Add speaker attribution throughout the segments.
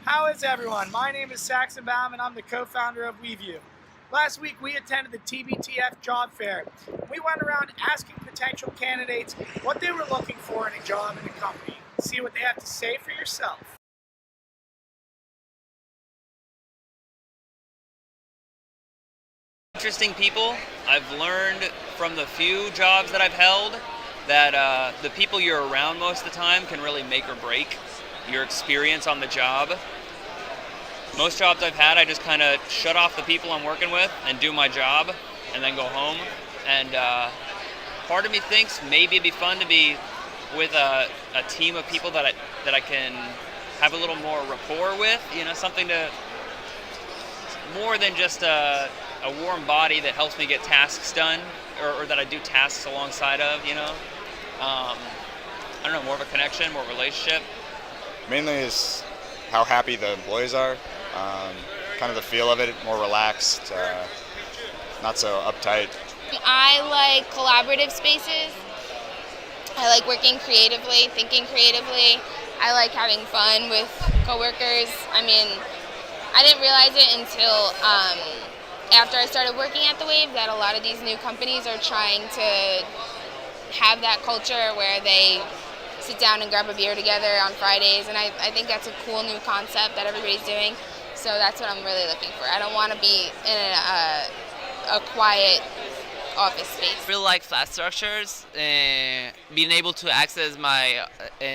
Speaker 1: How is everyone? My name is Saxon Baum and I'm the co-founder of WeView. Last week we attended the TBTF job fair. We went around asking potential candidates what they were looking for in a job in a company. See what they have to say for yourself.
Speaker 2: Interesting people. I've learned from the few jobs that I've held that the people you're around most of the time can really make or break your experience on the job. Most jobs I've had, I just kind of shut off the people I'm working with and do my job and then go home. And part of me thinks maybe it'd be fun to be with a team of people that I can have a little more rapport with, something to more than just a warm body that helps me get tasks done or that I do tasks alongside of. I don't know, more of a connection, more of a relationship.
Speaker 3: Mainly is how happy the employees are, kind of the feel of it, more relaxed, not so uptight.
Speaker 4: I like collaborative spaces. I like working creatively, thinking creatively. I like having fun with coworkers. I didn't realize it until after I started working at the Wave that a lot of these new companies are trying to have that culture where they sit down and grab a beer together on Fridays, and I think that's a cool new concept that everybody's doing. So that's what I'm really looking for. I don't want to be in a quiet office space.
Speaker 5: I really like flat structures, being able to access my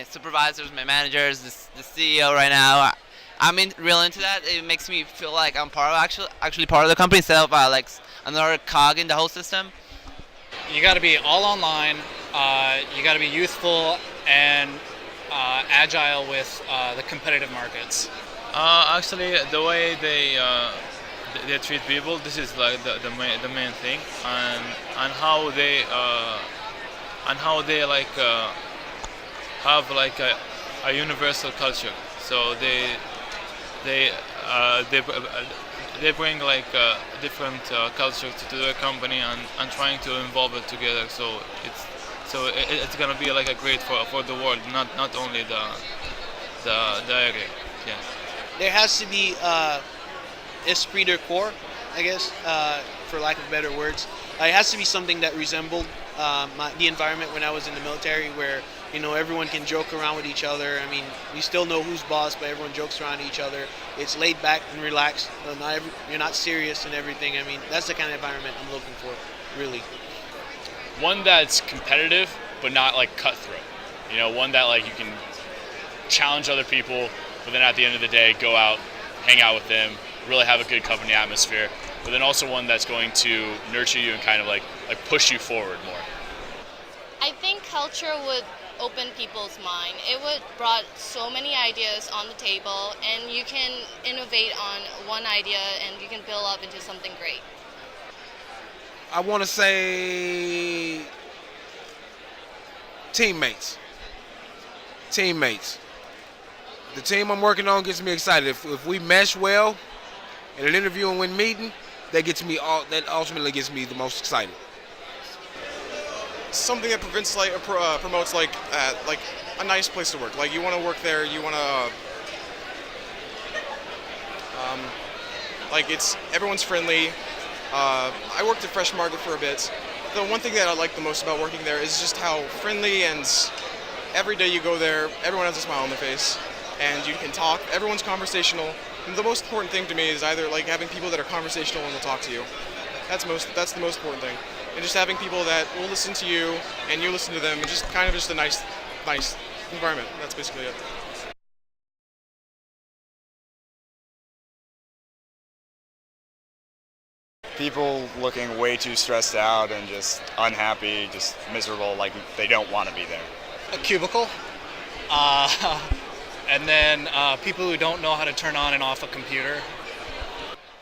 Speaker 5: supervisors, my managers, the CEO right now. Real into that. It makes me feel like I'm part of actually part of the company instead of like another cog in the whole system.
Speaker 6: You got to be all online. You got to be youthful and agile with the competitive markets.
Speaker 7: Actually, the way they treat people, this is like the main thing, and how they like have like a universal culture. So they bring like different culture to their company and trying to involve it together. So it's gonna be like a great for the world, not only the area. Yeah.
Speaker 8: There has to be esprit de corps, I guess, for lack of better words. It has to be something that resembled the environment when I was in the military, where everyone can joke around with each other. We still know who's boss, but everyone jokes around each other. It's laid back and relaxed. You're not serious and everything. That's the kind of environment I'm looking for, really.
Speaker 9: One that's competitive, but not like cutthroat. One that like you can challenge other people, but then at the end of the day, go out, hang out with them, really have a good company atmosphere. But then also one that's going to nurture you and kind of like push you forward more.
Speaker 4: I think culture would open people's mind. It would brought so many ideas on the table, and you can innovate on one idea and you can build up into something great.
Speaker 10: I want to say teammates. The team I'm working on gets me excited. If we mesh well in an interview and when meeting, that ultimately gets me the most excited.
Speaker 11: Something that promotes like a nice place to work. Like you want to work there, you want to everyone's friendly. I worked at Fresh Market for a bit. The one thing that I like the most about working there is just how friendly, and every day you go there, everyone has a smile on their face, and you can talk. Everyone's conversational. And the most important thing to me is either like having people that are conversational and will talk to you. That's the most important thing. And just having people that will listen to you and you listen to them, and just kind of just a nice environment. That's basically it.
Speaker 3: People looking way too stressed out and just unhappy, just miserable, like they don't want to be there.
Speaker 6: A cubicle. And then people who don't know how to turn on and off a computer.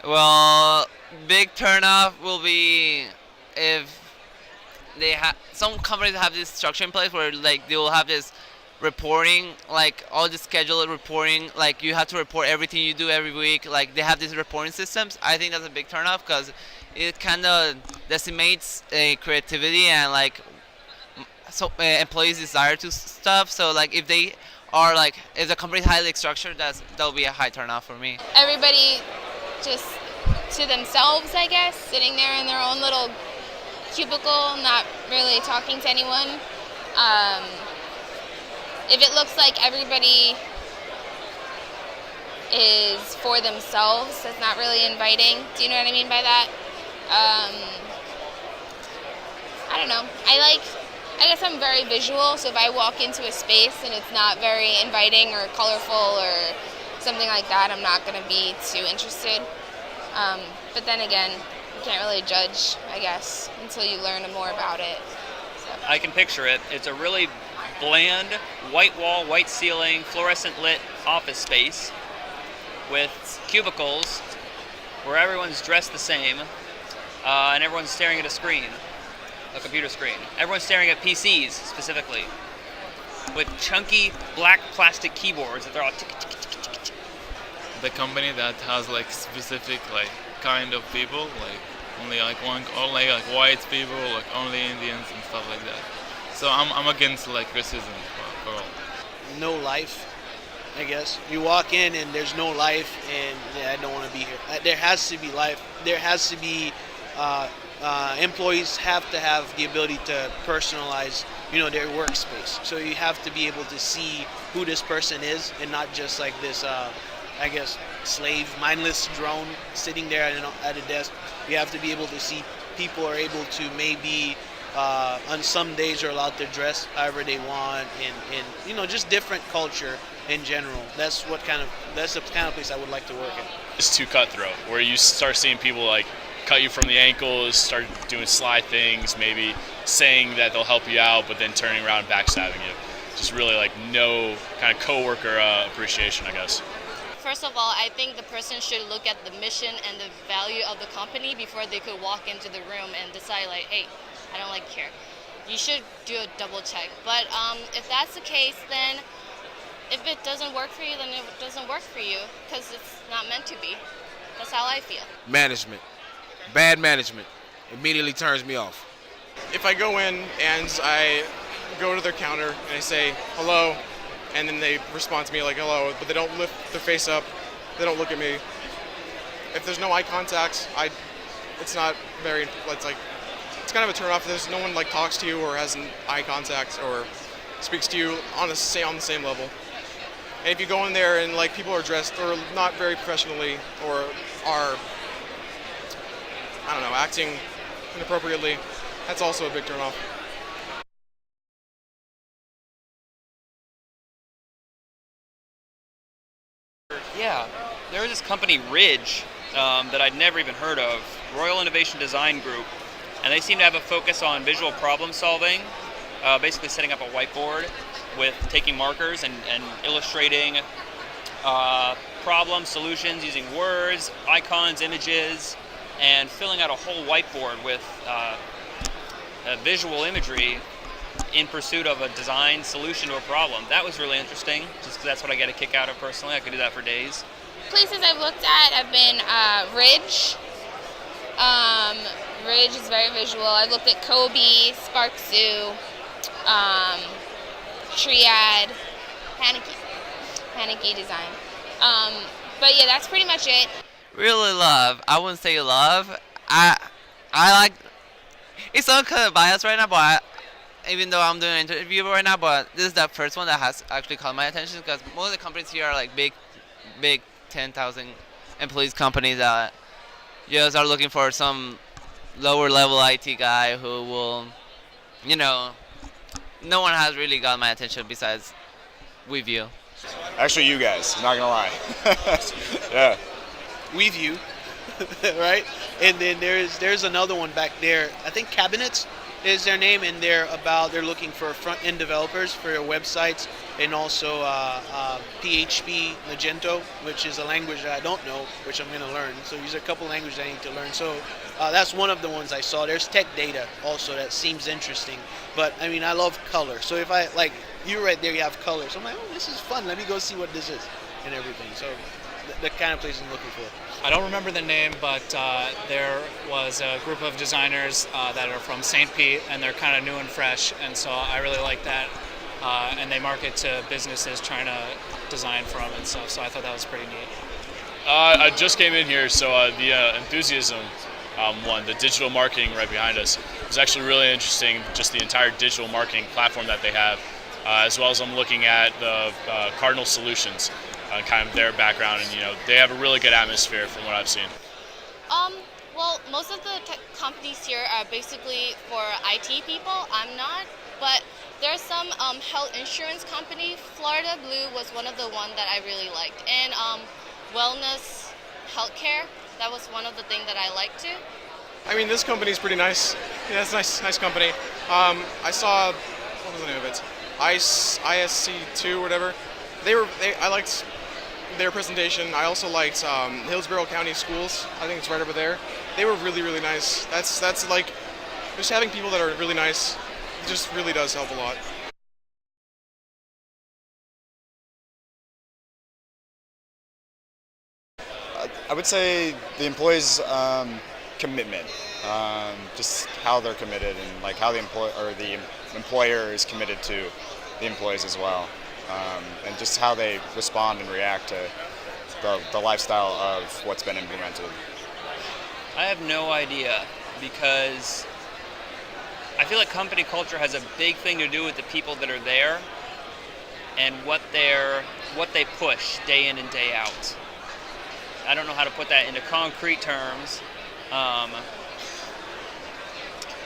Speaker 5: Well, big turnoff will be if they have some companies have this structure in place where like they will have this reporting, like all the scheduled reporting, like you have to report everything you do every week. Like they have these reporting systems. I think that's a big turnoff because it kind of decimates creativity and like employees' desire to stuff. So like if they or like if the company is highly structured, that'll be a high turnoff for me.
Speaker 4: Everybody just to themselves, I guess, sitting there in their own little cubicle, not really talking to anyone. If it looks like everybody is for themselves, that's not really inviting. Do you know what I mean by that? I don't know. I guess I'm very visual, so if I walk into a space and it's not very inviting or colorful or something like that, I'm not going to be too interested. But then again, you can't really judge, I guess, until you learn more about it. So.
Speaker 2: I can picture it. It's a really bland, white wall, white ceiling, fluorescent lit office space with cubicles where everyone's dressed the same and everyone's staring at a screen, a computer screen. Everyone's staring at PCs specifically with chunky black plastic keyboards that they're all tick, tick, tick, tick, tick, tick.
Speaker 7: The company that has like specific like kind of people, like only like white people, like only Indians and stuff like that. So I'm against like racism for all.
Speaker 8: No life, I guess. You walk in and there's no life, and yeah, I don't want to be here. There has to be life. There has to be. Employees have to have the ability to personalize, their workspace. So you have to be able to see who this person is, and not just like this, I guess, slave, mindless drone sitting there at a desk. You have to be able to see people are able to maybe. On some days are allowed to dress however they want, and just different culture in general. That's the kind of place I would like to work in.
Speaker 9: It's too cutthroat, where you start seeing people like cut you from the ankles, start doing sly things, maybe saying that they'll help you out, but then turning around and backstabbing you. Just really like no kind of coworker appreciation, I guess.
Speaker 12: First of all, I think the person should look at the mission and the value of the company before they could walk into the room and decide like, hey, I don't like here. You should do a double check. But if that's the case, then if it doesn't work for you, then it doesn't work for you because it's not meant to be. That's how I feel.
Speaker 10: Management. Bad management immediately turns me off.
Speaker 11: If I go in and I go to their counter and I say hello, and then they respond to me like hello, but they don't lift their face up, they don't look at me. If there's no eye contact, it's not very, it's kind of a turn off if there's no one like talks to you or has an eye contact or speaks to you on the same level. And if you go in there and like people are dressed or not very professionally or are, I don't know, acting inappropriately, that's also a big turn off.
Speaker 2: Yeah, there was this company, Ridge, that I'd never even heard of, Royal Innovation Design Group, and they seem to have a focus on visual problem solving, basically setting up a whiteboard with taking markers and illustrating problem solutions using words, icons, images, and filling out a whole whiteboard with visual imagery in pursuit of a design solution to a problem. That was really interesting, just because that's what I get a kick out of personally. I could do that for days.
Speaker 4: Places I've looked at have been Ridge. Ridge is very visual. I've looked at Kobe, Spark Zoo, Triad, Panicky Design. But yeah, that's pretty much it.
Speaker 5: Really love. I wouldn't say love. I like. It's all kind of biased right now, but even though I'm doing an interview right now, but this is the first one that has actually caught my attention because most of the companies here are like big 10,000 employees companies that just are looking for some lower level IT guy who will, no one has really got my attention besides with you.
Speaker 3: Actually, you guys, not gonna lie. Yeah.
Speaker 8: WeView, right? And then there's another one back there. I think Cabinets is their name, and they're looking for front-end developers for their websites, and also PHP Magento, which is a language that I don't know, which I'm going to learn. So these are a couple languages I need to learn. So that's one of the ones I saw. There's Tech Data also that seems interesting. But I mean, I love color. So if I like you right there, you have color. So I'm like, oh, this is fun. Let me go see what this is and everything. So the kind of place I'm looking for.
Speaker 6: I don't remember the name, but there was a group of designers that are from St. Pete, and they're kind of new and fresh, and so I really like that. and they market to businesses trying to design from and stuff. So I thought that was pretty neat.
Speaker 9: I just came in here, so the enthusiasm one, the digital marketing right behind us, was actually really interesting. Just the entire digital marketing platform that they have, as well as I'm looking at the Cardinal Solutions, kind of their background, and they have a really good atmosphere from what I've seen.
Speaker 12: Well, most of the tech companies here are basically for IT people. I'm not, but there's some health insurance company. Florida Blue was one of the ones that I really liked, and wellness, healthcare. That was one of the things that I liked too.
Speaker 11: I mean, this company is pretty nice. Yeah, it's a nice company. I saw, what was the name of it? ISC2 or whatever. I liked their presentation. I also liked Hillsborough County Schools. I think it's right over there. They were really, really nice. That's like, just having people that are really nice just really does help a lot.
Speaker 3: I would say the employees' commitment, just how they're committed, and like how the employer is committed to the employees as well, and just how they respond and react to the lifestyle of what's been implemented.
Speaker 2: I have no idea, because I feel like company culture has a big thing to do with the people that are there and what they push day in and day out. I don't know how to put that into concrete terms.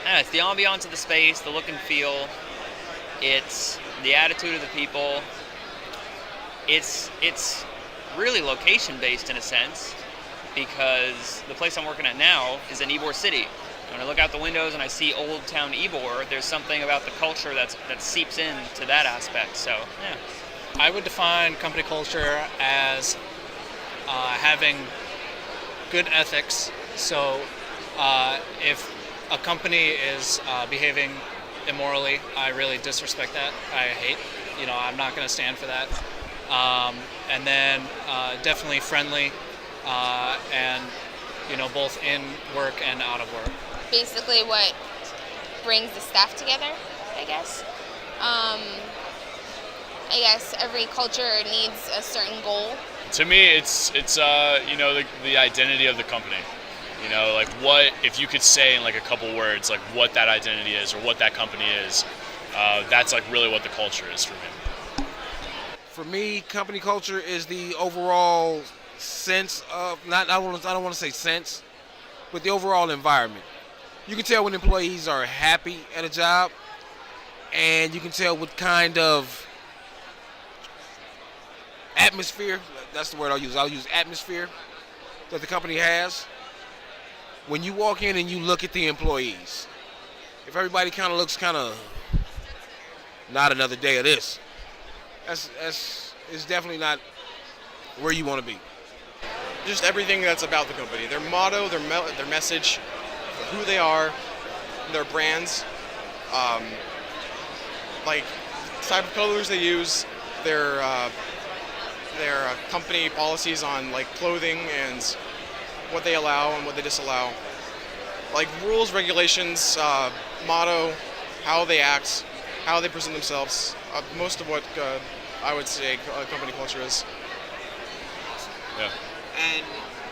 Speaker 2: It's the ambiance of the space, the look and feel. It's the attitude of the people. It's really location based in a sense, because the place I'm working at now is in Ybor City. When I look out the windows and I see Old Town Ybor, there's something about the culture that seeps into that aspect. So, yeah.
Speaker 6: I would define company culture as having good ethics. So if a company is behaving immorally, I really disrespect that. I hate, I'm not going to stand for that. And then definitely friendly, and both in work and out of work.
Speaker 4: Basically what brings the staff together, I guess. I guess every culture needs a certain goal.
Speaker 9: To me, it's the identity of the company. Like what, if you could say in like a couple words, like what that identity is or what that company is, that's like really what the culture is for me.
Speaker 10: For me, company culture is the overall sense of, I don't want to say sense, but the overall environment. You can tell when employees are happy at a job, and you can tell what kind of atmosphere, that's the word I'll use atmosphere, that the company has. When you walk in and you look at the employees, if everybody kind of looks not another day of this, it's definitely not where you want to be.
Speaker 11: Just everything that's about the company. Their motto, their message, who they are, their brands, like type of colors they use, their company policies on like clothing and what they allow and what they disallow, like rules, regulations, motto, how they act, how they present themselves. Most of what I would say company culture is.
Speaker 9: Yeah.
Speaker 13: And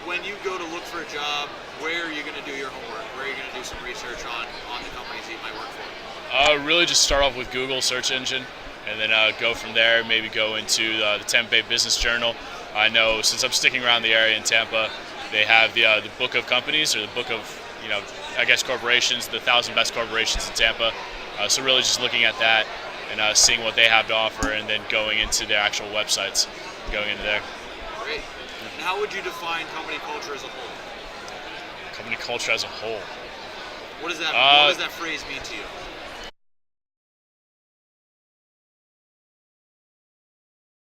Speaker 13: when you go to look for a job, where are you going to do your homework? Where are you going to do some research on the companies that you might work for?
Speaker 9: Really just start off with Google search engine, and then go from there, maybe go into the Tampa Bay Business Journal. I know since I'm sticking around the area in Tampa, they have the book of companies, or the book of, I guess corporations, the 1,000 best corporations in Tampa. So really just looking at that and seeing what they have to offer, and then going into their actual websites, going into there.
Speaker 13: Great. And how would you define company culture as a whole?
Speaker 9: Company culture as a whole.
Speaker 13: What does that phrase mean to you?